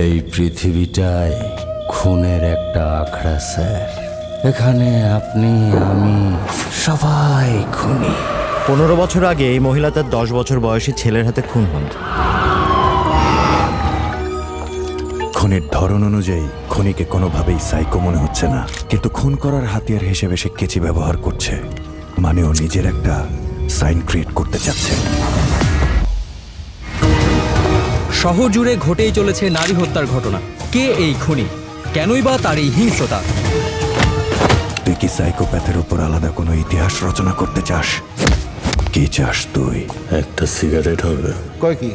এই পৃথিবীটায় খুনের একটা আখড়া স্যার। এখানে আপনি আমি সবাই খুনি। 15 বছর আগে এই মহিলা তার 10 বছর বয়সী ছেলের হাতে খুন হন। খুনের ধরন অনুযায়ী খুনিকে কোনোভাবেই সাইকো মনে হচ্ছে না, কিন্তু খুন করার হাতিয়ার হিসেবে সে কেচি ব্যবহার করছে। মানে ও নিজের একটা সাইন ক্রিয়েট করতে চাচ্ছে। শহর জুড়ে ঘটেই চলেছে নারী হত্যার ঘটনা। কে এই খুনি? কেনই বা তার এই হিংস্রতা? তুই কি সাইকোপ্যাথের উপর আলাদা কোনো ইতিহাস রচনা করতে চাস? কি চাস তুই? একটা সিগারেট হবে? কয় কি?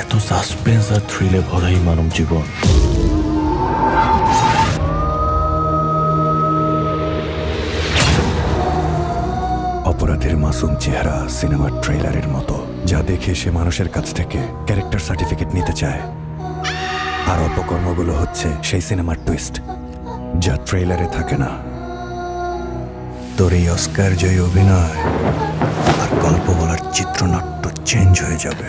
এত সাসপেন্স আর থ্রিলে ভরাই মানব জীবন। অপরাধের মাসুম চেহারা সিনেমার ট্রেলারের মতো, যা দেখে সে মানুষের কাছ থেকে ক্যারেক্টার সার্টিফিকেট নিতে চায়। আর অপকর্মগুলো হচ্ছে সেই সিনেমার টুইস্ট, যা ট্রেলারে থাকে না। তোর এই অস্কার জয়ী অভিনয় আর গল্প বলার চিত্রনাট্য চেঞ্জ হয়ে যাবে।